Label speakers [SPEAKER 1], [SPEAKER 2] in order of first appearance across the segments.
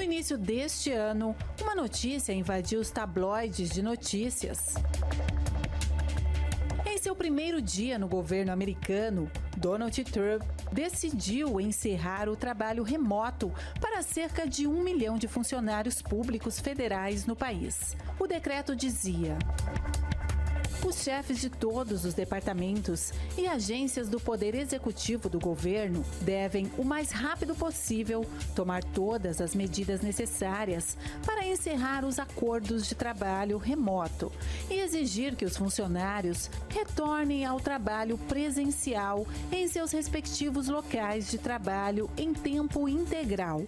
[SPEAKER 1] início deste ano, uma notícia invadiu os tabloides de notícias. Em seu primeiro dia no governo americano, Donald Trump decidiu encerrar o trabalho remoto para cerca de 1 milhão de funcionários públicos federais no país. O decreto dizia: os chefes de todos os departamentos e agências do Poder Executivo do governo devem, o mais rápido possível, tomar todas as medidas necessárias para encerrar os acordos de trabalho remoto e exigir que os funcionários retornem ao trabalho presencial em seus respectivos locais de trabalho em tempo integral.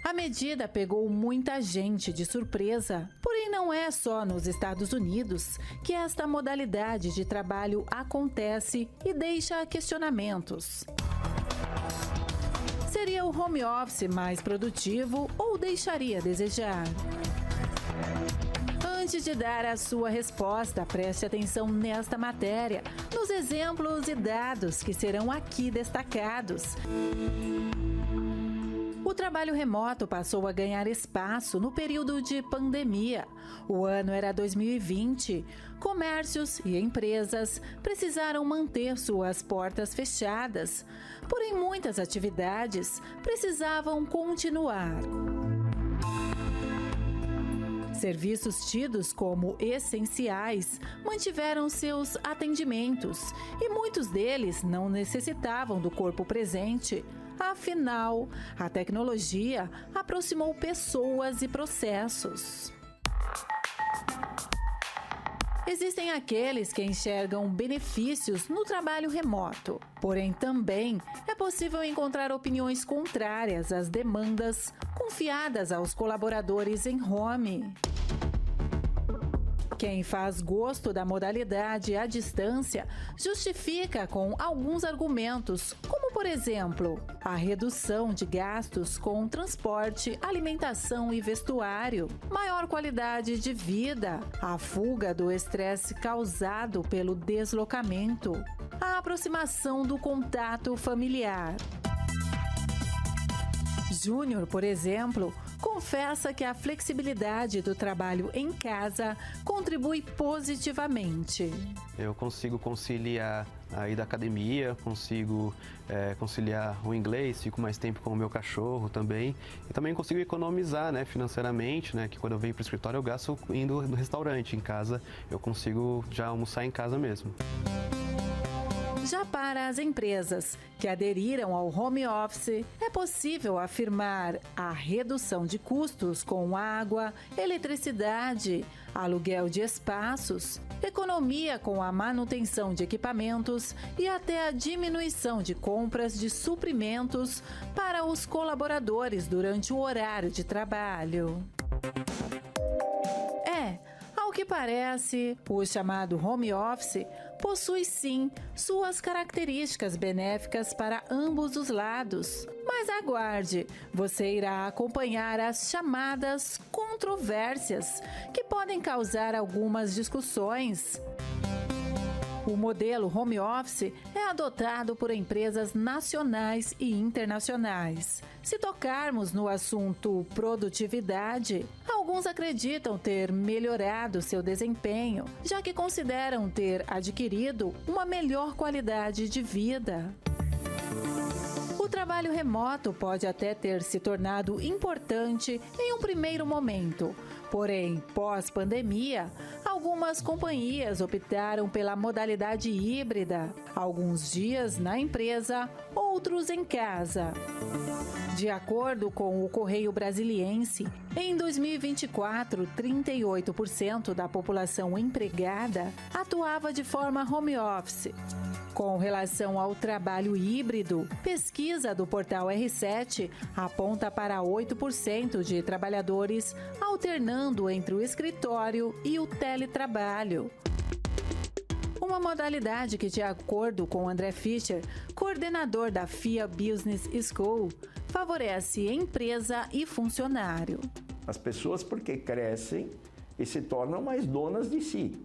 [SPEAKER 1] A medida pegou muita gente de surpresa, porém não é só nos Estados Unidos que esta modalidade de trabalho acontece e deixa questionamentos. Seria o home office mais produtivo ou deixaria a desejar? Antes de dar a sua resposta, preste atenção nesta matéria, nos exemplos e dados que serão aqui destacados. O trabalho remoto passou a ganhar espaço no período de pandemia. O ano era 2020. Comércios e empresas precisaram manter suas portas fechadas, porém muitas atividades precisavam continuar. Serviços tidos como essenciais mantiveram seus atendimentos e muitos deles não necessitavam do corpo presente. Afinal, a tecnologia aproximou pessoas e processos. Existem aqueles que enxergam benefícios no trabalho remoto, porém também é possível encontrar opiniões contrárias às demandas confiadas aos colaboradores em home. Quem faz gosto da modalidade à distância justifica com alguns argumentos, como por exemplo, a redução de gastos com transporte, alimentação e vestuário, maior qualidade de vida, a fuga do estresse causado pelo deslocamento, a aproximação do contato familiar. Júnior, por exemplo, confessa que a flexibilidade do trabalho em casa contribui positivamente.
[SPEAKER 2] Eu consigo conciliar a ida à academia, consigo conciliar o inglês, fico mais tempo com o meu cachorro também. E também consigo economizar, financeiramente, que quando eu venho para o escritório eu gasto indo no restaurante. Em casa eu consigo já almoçar em casa mesmo.
[SPEAKER 1] Já para as empresas que aderiram ao home office, é possível afirmar a redução de custos com água, eletricidade, aluguel de espaços, economia com a manutenção de equipamentos e até a diminuição de compras de suprimentos para os colaboradores durante o horário de trabalho. Ao que parece, o chamado home office possui sim suas características benéficas para ambos os lados. Mas aguarde, você irá acompanhar as chamadas controvérsias, que podem causar algumas discussões. O modelo home office é adotado por empresas nacionais e internacionais. Se tocarmos no assunto produtividade, alguns acreditam ter melhorado seu desempenho, já que consideram ter adquirido uma melhor qualidade de vida. O trabalho remoto pode até ter se tornado importante em um primeiro momento. Porém, pós-pandemia, algumas companhias optaram pela modalidade híbrida, alguns dias na empresa, outros em casa. De acordo com o Correio Brasiliense, em 2024, 38% da população empregada atuava de forma home office. Com relação ao trabalho híbrido, pesquisa do portal R7 aponta para 8% de trabalhadores alternando entre o escritório e o teletrabalho. Uma modalidade que, de acordo com André Fischer, coordenador da FIA Business School, favorece empresa e funcionário.
[SPEAKER 3] As pessoas, porque crescem e se tornam mais donas de si.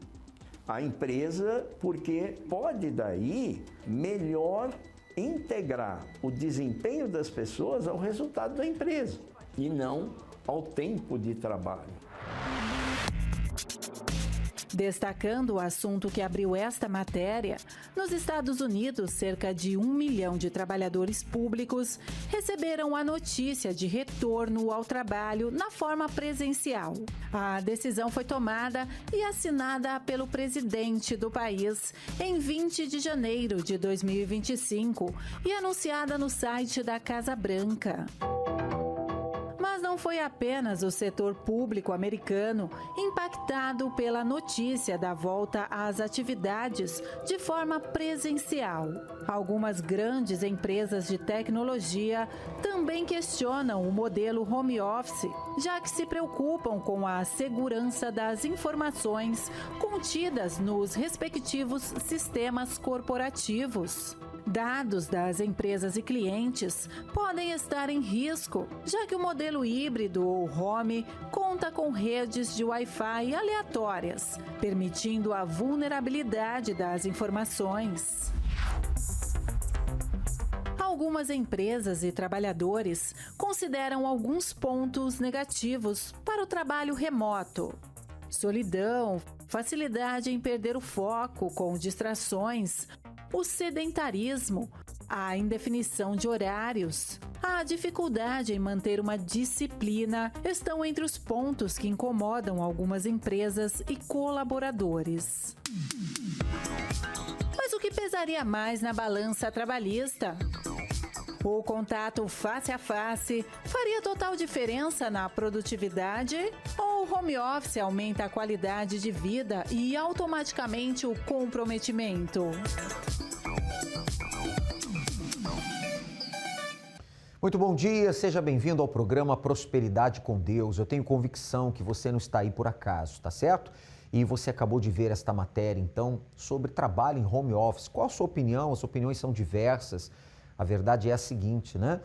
[SPEAKER 3] A empresa, porque pode daí melhor integrar o desempenho das pessoas ao resultado da empresa e não ao tempo de trabalho.
[SPEAKER 1] Destacando o assunto que abriu esta matéria, nos Estados Unidos, cerca de 1 milhão de trabalhadores públicos receberam a notícia de retorno ao trabalho na forma presencial. A decisão foi tomada e assinada pelo presidente do país em 20 de janeiro de 2025 e anunciada no site da Casa Branca. Mas não foi apenas o setor público americano impactado pela notícia da volta às atividades de forma presencial. Algumas grandes empresas de tecnologia também questionam o modelo home office, já que se preocupam com a segurança das informações contidas nos respectivos sistemas corporativos. Dados das empresas e clientes podem estar em risco, já que o modelo híbrido ou home conta com redes de Wi-Fi aleatórias, permitindo a vulnerabilidade das informações. Algumas empresas e trabalhadores consideram alguns pontos negativos para o trabalho remoto: solidão, facilidade em perder o foco com distrações, o sedentarismo, a indefinição de horários, a dificuldade em manter uma disciplina estão entre os pontos que incomodam algumas empresas e colaboradores. Mas o que pesaria mais na balança trabalhista? O contato face a face faria total diferença na produtividade? Ou o home office aumenta a qualidade de vida e automaticamente o comprometimento?
[SPEAKER 4] Muito bom dia, seja bem-vindo ao programa Prosperidade com Deus. Eu tenho convicção que você não está aí por acaso, tá certo? E você acabou de ver esta matéria, então, sobre trabalho em home office. Qual a sua opinião? As opiniões são diversas. A verdade é a seguinte, né?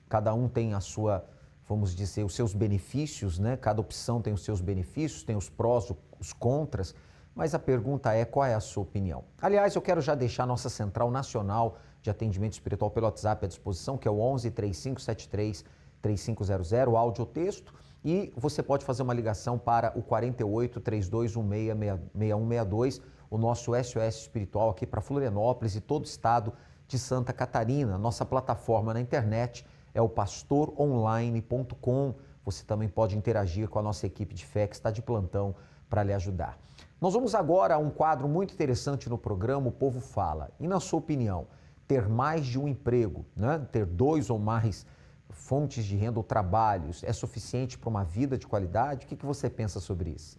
[SPEAKER 4] Cada um tem a sua, vamos dizer, os seus benefícios, né? Cada opção tem os seus benefícios, tem os prós, os contras, mas a pergunta é: qual é a sua opinião? Aliás, eu quero já deixar a nossa Central Nacional de Atendimento Espiritual pelo WhatsApp à disposição, que é o 11 3573 3500, áudio ou texto, e você pode fazer uma ligação para o 48 3216 6162, o nosso SOS Espiritual aqui para Florianópolis e todo o estado de Santa Catarina. Nossa plataforma na internet é o pastoronline.com. Você também pode interagir com a nossa equipe de fé que está de plantão para lhe ajudar. Nós vamos agora a um quadro muito interessante no programa, O Povo Fala. E na sua opinião, ter mais de um emprego, né? Ter 2 ou mais fontes de renda ou trabalhos é suficiente para uma vida de qualidade? O que você pensa sobre isso?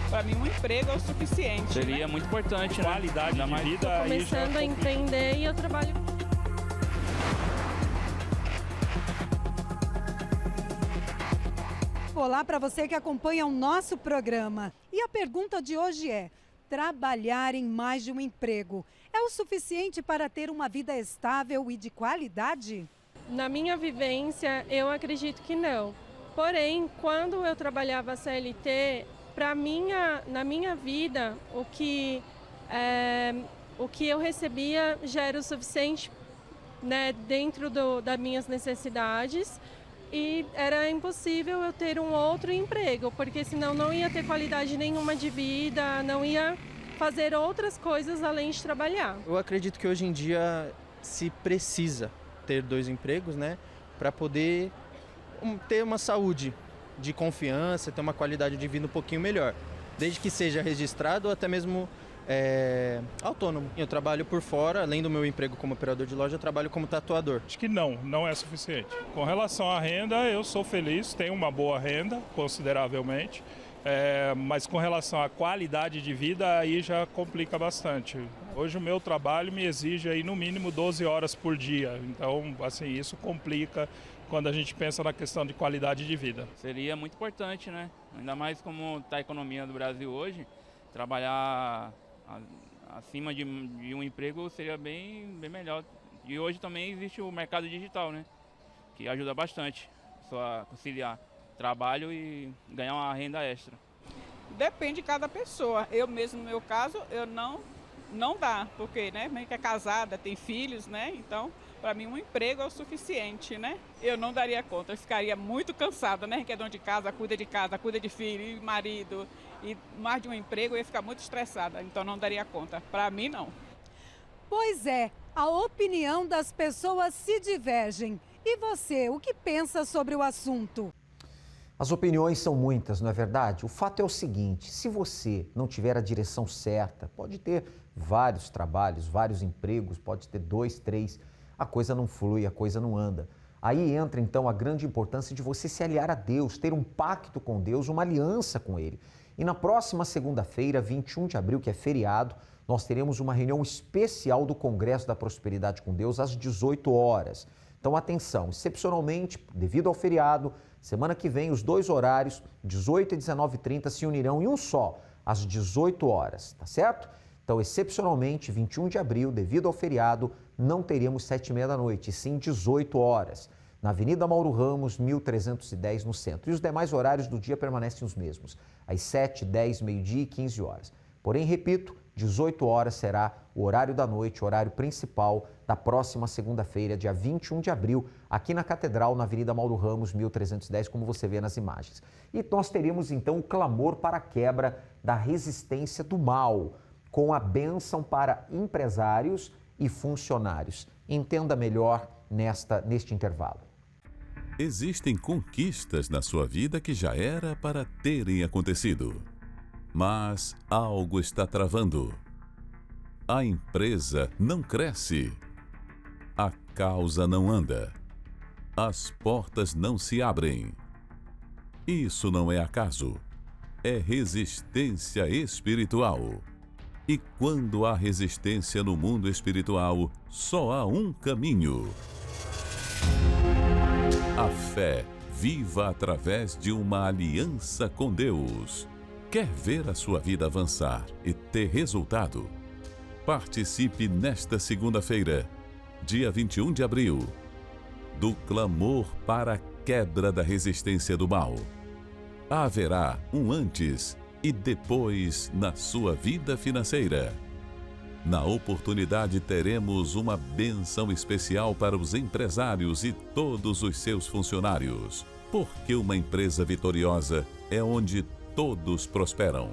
[SPEAKER 5] Para mim, um emprego é o suficiente.
[SPEAKER 6] Seria muito importante, né?
[SPEAKER 5] Qualidade de vida.
[SPEAKER 7] Estou começando a empreender e eu trabalho.
[SPEAKER 8] Olá para você que acompanha o nosso programa. E a pergunta de hoje é: trabalhar em mais de um emprego é o suficiente para ter uma vida estável e de qualidade?
[SPEAKER 7] Na minha vivência, eu acredito que não. Porém, quando eu trabalhava CLT, na minha vida, o que eu recebia já era o suficiente, né, dentro das minhas necessidades, e era impossível eu ter um outro emprego, porque senão não ia ter qualidade nenhuma de vida, não ia fazer outras coisas além de trabalhar.
[SPEAKER 9] Eu acredito que hoje em dia se precisa ter 2 empregos, né, para poder ter uma saúde de confiança, ter uma qualidade de vida um pouquinho melhor, desde que seja registrado ou até mesmo autônomo. Eu trabalho por fora, além do meu emprego como operador de loja, eu trabalho como tatuador.
[SPEAKER 5] Acho que não é suficiente. Com relação à renda, eu sou feliz, tenho uma boa renda, consideravelmente, mas com relação à qualidade de vida, aí já complica bastante. Hoje o meu trabalho me exige aí no mínimo 12 horas por dia, então assim, isso complica quando a gente pensa na questão de qualidade de vida.
[SPEAKER 6] Seria muito importante, né? Ainda mais como está a economia do Brasil hoje, trabalhar acima de um emprego seria bem melhor. E hoje também existe o mercado digital, né? Que ajuda bastante a conciliar trabalho e ganhar uma renda extra.
[SPEAKER 5] Depende de cada pessoa. Eu mesmo, no meu caso, eu não
[SPEAKER 10] não dá, porque, né, mãe que é casada, tem filhos, né? Então, para mim, um emprego é o suficiente, né? Eu não daria conta, eu ficaria muito cansada, né? Que é dona de casa, cuida de filho, e marido, e mais de um emprego, eu ia ficar muito estressada, então não daria conta. Para mim, não.
[SPEAKER 8] Pois é, a opinião das pessoas se divergem. E você, o que pensa sobre o assunto?
[SPEAKER 4] As opiniões são muitas, não é verdade? O fato é o seguinte, se você não tiver a direção certa, pode ter vários trabalhos, vários empregos, pode ter 2, 3, a coisa não flui, a coisa não anda. Aí entra então a grande importância de você se aliar a Deus, ter um pacto com Deus, uma aliança com Ele. E na próxima segunda-feira, 21 de abril, que é feriado, nós teremos uma reunião especial do Congresso da Prosperidade com Deus às 18 horas. Então atenção, excepcionalmente, devido ao feriado, semana que vem os 2 horários, 18 e 19h30, se unirão em um só, às 18 horas, tá certo? Então, excepcionalmente, 21 de abril, devido ao feriado, não teremos 7h30 da noite, sim 18 horas, na Avenida Mauro Ramos, 1310, no centro. E os demais horários do dia permanecem os mesmos, às 7, 10, meio-dia e 15 horas. Porém, repito, 18 horas será o horário da noite, o horário principal da próxima segunda-feira, dia 21 de abril, aqui na Catedral, na Avenida Mauro Ramos, 1310, como você vê nas imagens. E nós teremos então o clamor para a quebra da resistência do mal, com a bênção para empresários e funcionários. Entenda melhor neste intervalo.
[SPEAKER 11] Existem conquistas na sua vida que já era para terem acontecido. Mas algo está travando. A empresa não cresce. A causa não anda. As portas não se abrem. Isso não é acaso. É resistência espiritual. E quando há resistência no mundo espiritual, só há um caminho. A fé viva através de uma aliança com Deus. Quer ver a sua vida avançar e ter resultado? Participe nesta segunda-feira, dia 21 de abril, do clamor para a quebra da resistência do mal. Haverá um antes e depois na sua vida financeira. Na oportunidade teremos uma bênção especial para os empresários e todos os seus funcionários, porque uma empresa vitoriosa é onde todos prosperam.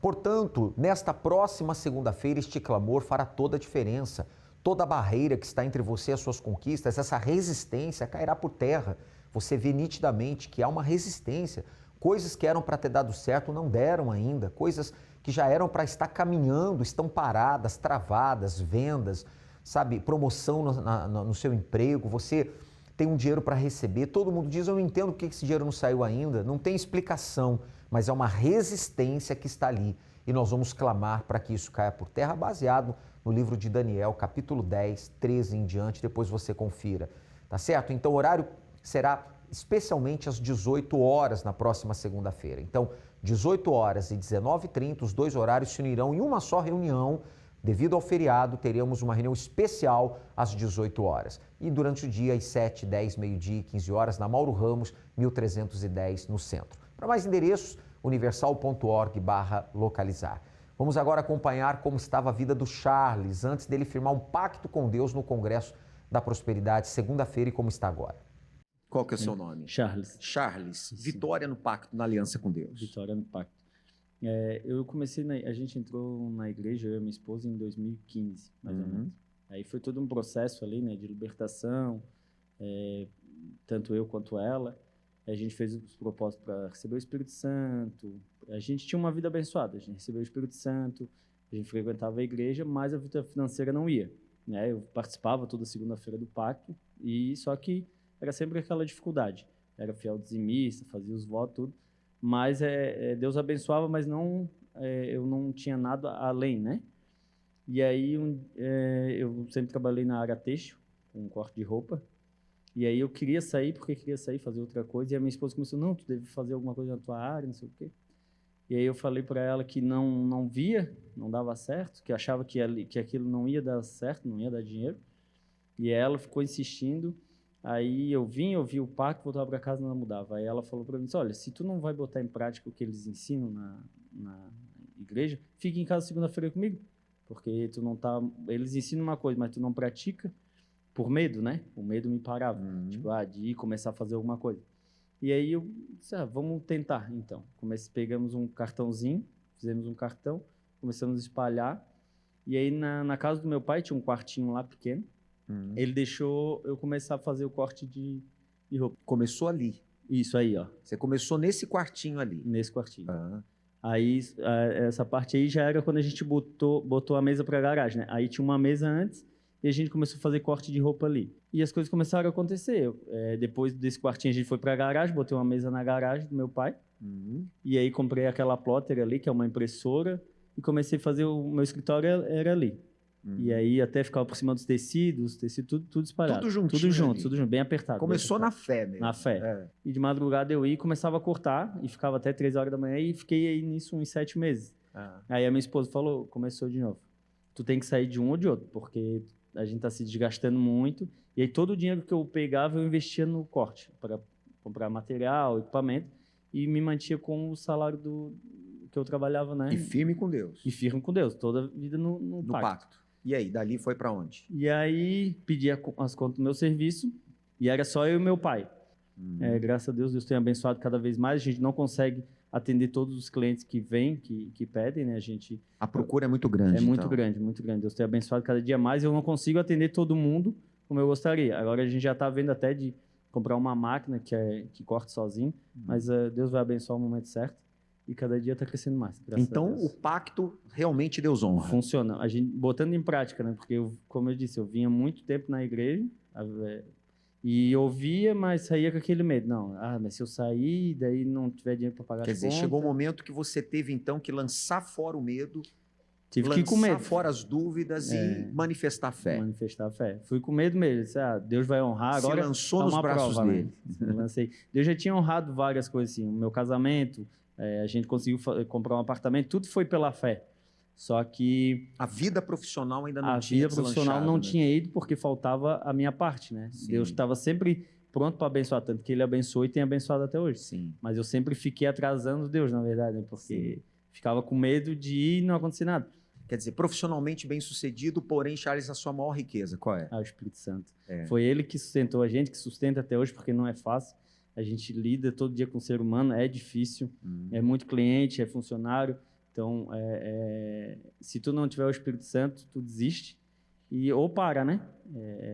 [SPEAKER 4] Portanto, nesta próxima segunda-feira, este clamor fará toda a diferença. Toda a barreira que está entre você e as suas conquistas, essa resistência cairá por terra. Você vê nitidamente que há uma resistência. Coisas que eram para ter dado certo não deram ainda. Coisas que já eram para estar caminhando, estão paradas, travadas, vendas, sabe, promoção no seu emprego, você tem um dinheiro para receber, todo mundo diz, eu não entendo por que esse dinheiro não saiu ainda, não tem explicação, mas é uma resistência que está ali e nós vamos clamar para que isso caia por terra, baseado no livro de Daniel, capítulo 10, 13 em diante, depois você confira, tá certo? Então o horário será especialmente às 18 horas na próxima segunda-feira, então 18 horas e 19h30, os 2 horários se unirão em uma só reunião. Devido ao feriado, teremos uma reunião especial às 18 horas. E durante o dia, às 7, 10, meio-dia e 15 horas, na Mauro Ramos, 1310, no centro. Para mais endereços, universal.org/localizar. Vamos agora acompanhar como estava a vida do Charles, antes dele firmar um pacto com Deus no Congresso da Prosperidade, segunda-feira, e como está agora.
[SPEAKER 12] Qual que é o seu nome?
[SPEAKER 13] Charles.
[SPEAKER 12] Charles. Vitória no pacto, na aliança com Deus.
[SPEAKER 13] Vitória no pacto. Eu comecei, a gente entrou na igreja, eu e minha esposa, em 2015, mais ou menos. Aí foi todo um processo ali, né, de libertação, tanto eu quanto ela. A gente fez os propósitos para receber o Espírito Santo. A gente tinha uma vida abençoada, a gente recebeu o Espírito Santo, a gente frequentava a igreja, mas a vida financeira não ia, né? Eu participava toda segunda-feira do pacto, e só que era sempre aquela dificuldade. Era fiel dizimista, fazia os votos, tudo. Mas Deus abençoava, mas não, eu não tinha nada além, né? E aí eu sempre trabalhei na área têxtil, com corte de roupa, e aí eu queria sair, porque queria sair, fazer outra coisa, e a minha esposa começou, não, tu deve fazer alguma coisa na tua área, não sei o quê. E aí eu falei para ela que não via, não dava certo, que achava que aquilo não ia dar certo, não ia dar dinheiro, e ela ficou insistindo, Aí eu vi o pacto, voltava para casa e não mudava. Aí ela falou para mim, olha, se tu não vai botar em prática o que eles ensinam na igreja, fica em casa segunda-feira comigo, porque tu não tá... Eles ensinam uma coisa, mas tu não pratica por medo, né? O medo me parava, tipo, de ir começar a fazer alguma coisa. E aí eu disse, vamos tentar, então. Pegamos um cartãozinho, fizemos um cartão, começamos a espalhar, e aí na casa do meu pai tinha um quartinho lá pequeno, ele deixou eu começar a fazer o corte de roupa.
[SPEAKER 12] Começou ali?
[SPEAKER 13] Isso aí, ó.
[SPEAKER 12] Você começou nesse quartinho ali?
[SPEAKER 13] Nesse quartinho. Aí, essa parte aí já era quando a gente botou a mesa para garagem, né? Aí tinha uma mesa antes e a gente começou a fazer corte de roupa ali. E as coisas começaram a acontecer. Depois desse quartinho a gente foi para a garagem, botei uma mesa na garagem do meu pai. E aí comprei aquela plotter ali, que é uma impressora, e comecei a fazer o meu escritório era ali. E aí até ficava por cima dos tecidos tudo espalhado.
[SPEAKER 12] Tudo juntinho.
[SPEAKER 13] Tudo junto, bem apertado.
[SPEAKER 12] Começou
[SPEAKER 13] bem apertado.
[SPEAKER 12] na fé mesmo.
[SPEAKER 13] Na fé. E de madrugada eu ia e começava a cortar, e ficava até 3 horas da manhã, e fiquei aí nisso uns 7 meses. Aí a minha esposa falou, começou de novo. Tu tem que sair de um ou de outro, porque a gente tá se desgastando muito. E aí todo o dinheiro que eu pegava eu investia no corte, para comprar material, equipamento, e me mantinha com o salário que eu trabalhava, né?
[SPEAKER 12] E firme com Deus.
[SPEAKER 13] E firme com Deus, toda a vida no pacto.
[SPEAKER 12] E aí, dali foi para onde?
[SPEAKER 13] E aí pedi as contas do meu serviço, e era só eu e meu pai. Graças a Deus, Deus tem abençoado cada vez mais. A gente não consegue atender todos os clientes que vêm, que pedem, né?
[SPEAKER 12] A procura é muito grande.
[SPEAKER 13] É muito grande, muito grande. Deus tem abençoado cada dia mais. Eu não consigo atender todo mundo como eu gostaria. Agora a gente já está vendo até de comprar uma máquina que corta sozinho, mas Deus vai abençoar o momento certo. E cada dia está crescendo mais.
[SPEAKER 12] Então, o pacto realmente Deus honra.
[SPEAKER 13] Funciona. A gente botando em prática, né? Porque, como eu disse, eu vinha muito tempo na igreja e ouvia, mas saía com aquele medo. Não, mas se eu sair, daí não tiver dinheiro para pagar as contas...
[SPEAKER 12] Quer dizer, chegou o momento que você teve, então, que lançar fora o medo,
[SPEAKER 13] tive que ir com medo.
[SPEAKER 12] Lançar fora as dúvidas e manifestar a fé.
[SPEAKER 13] Manifestar a fé. Fui com medo mesmo. Disse, Deus vai honrar. Agora
[SPEAKER 12] se lançou nos braços dele.
[SPEAKER 13] Né? Lancei. Deus já tinha honrado várias coisas assim. O meu casamento... a gente conseguiu comprar um apartamento, tudo foi pela fé. Só que...
[SPEAKER 12] A vida profissional ainda não tinha
[SPEAKER 13] A vida profissional não tinha ido porque faltava a minha parte, né?
[SPEAKER 12] Sim.
[SPEAKER 13] Deus estava sempre pronto para abençoar, tanto que Ele abençoou e tem abençoado até hoje.
[SPEAKER 12] Sim.
[SPEAKER 13] Mas eu sempre fiquei atrasando Deus, na verdade, né? Porque ficava com medo de ir e não acontecer nada.
[SPEAKER 12] Quer dizer, profissionalmente bem sucedido, porém, Charles, a sua maior riqueza, qual é?
[SPEAKER 13] O Espírito Santo. Foi Ele que sustentou a gente, que sustenta até hoje, porque não é fácil. A gente lida todo dia com o ser humano, é difícil, é muito cliente, é funcionário. Então, se tu não tiver o Espírito Santo, tu desiste ou para, né?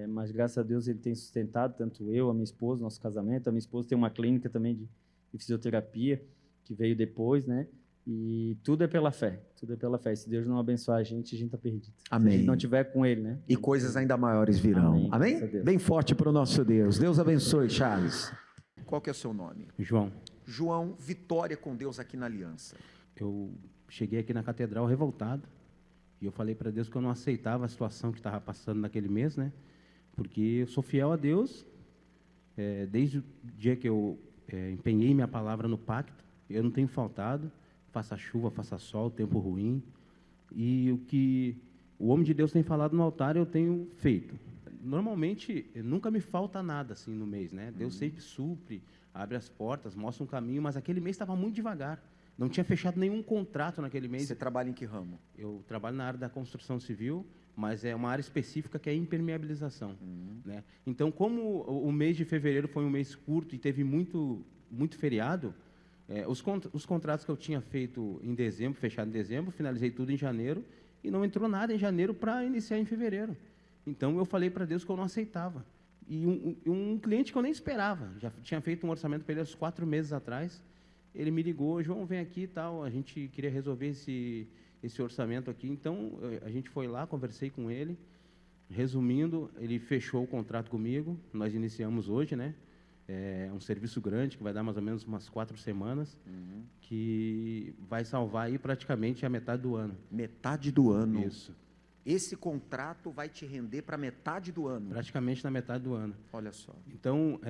[SPEAKER 13] Mas, graças a Deus, Ele tem sustentado, tanto eu, a minha esposa, nosso casamento. A minha esposa tem uma clínica também de fisioterapia, que veio depois, né? E tudo é pela fé, tudo é pela fé. Se Deus não abençoar a gente está perdido.
[SPEAKER 12] Amém.
[SPEAKER 13] Se a gente não tiver com Ele, né?
[SPEAKER 12] E coisas ainda maiores virão. Amém? Bem forte para o nosso Deus. Deus abençoe, Charles. Qual que é o seu nome?
[SPEAKER 14] João.
[SPEAKER 12] João, vitória com Deus aqui na Aliança.
[SPEAKER 14] Eu cheguei aqui na catedral revoltado e eu falei para Deus que eu não aceitava a situação que estava passando naquele mês, né? Porque eu sou fiel a Deus, desde o dia que eu empenhei minha palavra no pacto, eu não tenho faltado, faça chuva, faça sol, tempo ruim, e o que o homem de Deus tem falado no altar eu tenho feito. Normalmente, nunca me falta nada assim no mês, né? Deus sempre supre, abre as portas, mostra um caminho, mas aquele mês estava muito devagar. Não tinha fechado nenhum contrato naquele mês.
[SPEAKER 12] Você trabalha em que ramo?
[SPEAKER 14] Eu trabalho na área da construção civil, mas é uma área específica que é impermeabilização, né? Então, como o mês de fevereiro foi um mês curto e teve muito feriado, os contratos que eu tinha feito em dezembro, fechado em dezembro, finalizei tudo em janeiro e não entrou nada em janeiro para iniciar em fevereiro. Então, eu falei para Deus que eu não aceitava. E um cliente que eu nem esperava, já tinha feito um orçamento para ele há uns 4 meses atrás, ele me ligou, João, vem aqui e tal, a gente queria resolver esse orçamento aqui. Então, a gente foi lá, conversei com ele. Resumindo, ele fechou o contrato comigo, nós iniciamos hoje, né? É um serviço grande, que vai dar mais ou menos umas 4 semanas, que vai salvar aí praticamente a metade do ano.
[SPEAKER 12] Metade do ano?
[SPEAKER 14] Isso.
[SPEAKER 12] Esse contrato vai te render para metade do ano?
[SPEAKER 14] Praticamente na metade do ano.
[SPEAKER 12] Olha só.
[SPEAKER 14] Então,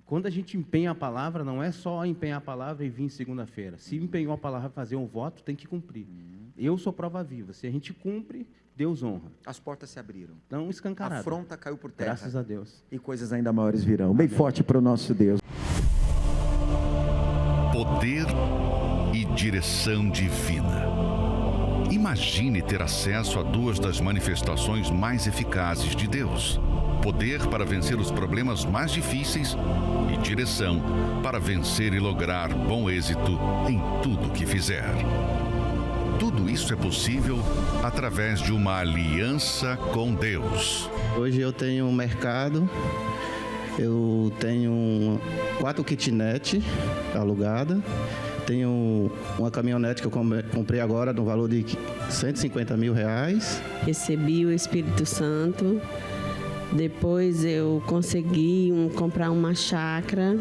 [SPEAKER 14] quando a gente empenha a palavra, não é só empenhar a palavra e vir segunda-feira. Se empenhou a palavra fazer um voto, tem que cumprir. Eu sou prova viva. Se a gente cumpre, Deus honra.
[SPEAKER 12] As portas se abriram.
[SPEAKER 14] Então, escancarado.
[SPEAKER 12] A afronta caiu por terra.
[SPEAKER 14] Graças a Deus.
[SPEAKER 12] E coisas ainda maiores virão. Bem forte para o nosso Deus.
[SPEAKER 15] Poder e direção divina. Imagine ter acesso a duas das manifestações mais eficazes de Deus. Poder para vencer os problemas mais difíceis e direção para vencer e lograr bom êxito em tudo que fizer. Tudo isso é possível através de uma aliança com Deus.
[SPEAKER 16] Hoje eu tenho um mercado, eu tenho 4 kitnet alugadas, tenho uma caminhonete que eu comprei agora no valor de R$150 mil.
[SPEAKER 17] Recebi o Espírito Santo, depois eu consegui comprar uma chácara.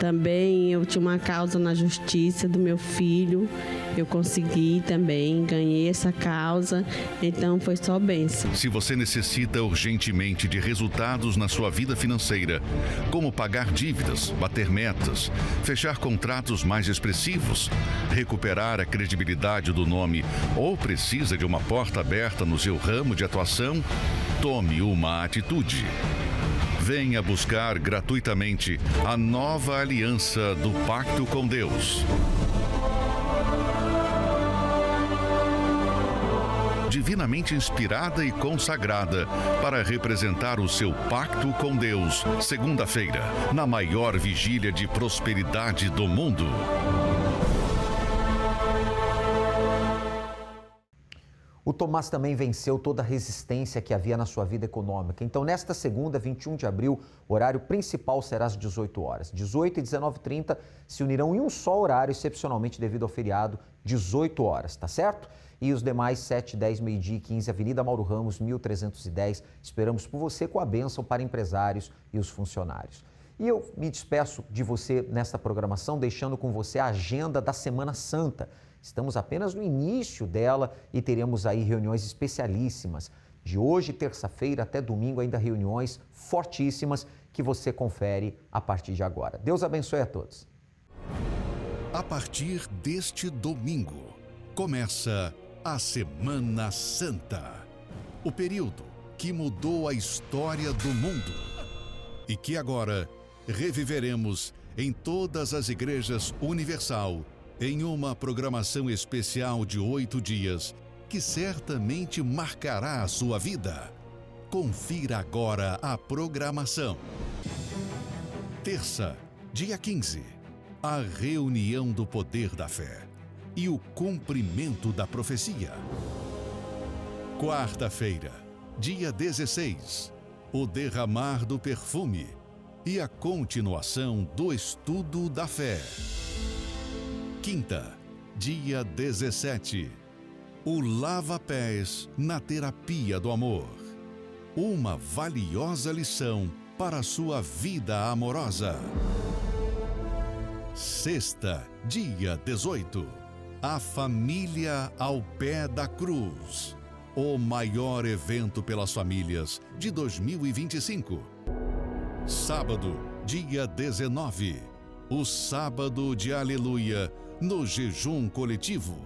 [SPEAKER 17] Também eu tinha uma causa na justiça do meu filho, eu consegui também, ganhei essa causa, então foi só bênção.
[SPEAKER 15] Se você necessita urgentemente de resultados na sua vida financeira, como pagar dívidas, bater metas, fechar contratos mais expressivos, recuperar a credibilidade do nome ou precisa de uma porta aberta no seu ramo de atuação, tome uma atitude. Venha buscar gratuitamente a nova aliança do Pacto com Deus. Divinamente inspirada e consagrada para representar o seu pacto com Deus, segunda-feira, na maior vigília de prosperidade do mundo.
[SPEAKER 4] O Tomás também venceu toda a resistência que havia na sua vida econômica. Então, nesta segunda, 21 de abril, o horário principal será às 18 horas. 18 e 19h30 se unirão em um só horário, excepcionalmente devido ao feriado, 18 horas, tá certo? E os demais, 7, 10, meio-dia e 15, Avenida Mauro Ramos, 1310. Esperamos por você com a bênção para empresários e os funcionários. E eu me despeço de você nesta programação, deixando com você a agenda da Semana Santa. Estamos apenas no início dela e teremos aí reuniões especialíssimas. De hoje, terça-feira, até domingo, ainda reuniões fortíssimas que você confere a partir de agora. Deus abençoe a todos.
[SPEAKER 15] A partir deste domingo, começa a Semana Santa. O período que mudou a história do mundo e que agora reviveremos em todas as igrejas Universal em uma programação especial de 8 dias que certamente marcará a sua vida. Confira agora a programação. Terça, dia 15, a reunião do poder da fé e o cumprimento da profecia. Quarta-feira, dia 16, o derramar do perfume e a continuação do estudo da fé. Quinta, dia 17, o lava-pés na terapia do amor. Uma valiosa lição para a sua vida amorosa. Sexta, dia 18, a família ao pé da cruz. O maior evento pelas famílias de 2025. Sábado, dia 19, o sábado de aleluia no jejum coletivo.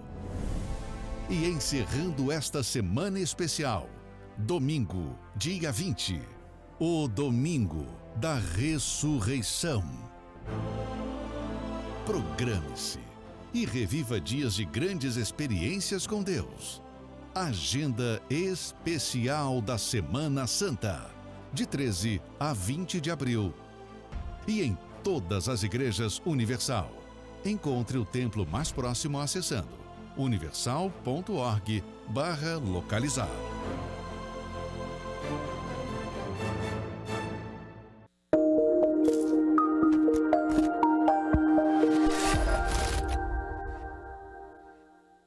[SPEAKER 15] E encerrando esta semana especial, domingo, dia 20, o domingo da ressurreição. Programe-se e reviva dias de grandes experiências com Deus. Agenda especial da Semana Santa, de 13 a 20 de abril. E em todas as igrejas Universal. Encontre o templo mais próximo acessando universal.org/localizar.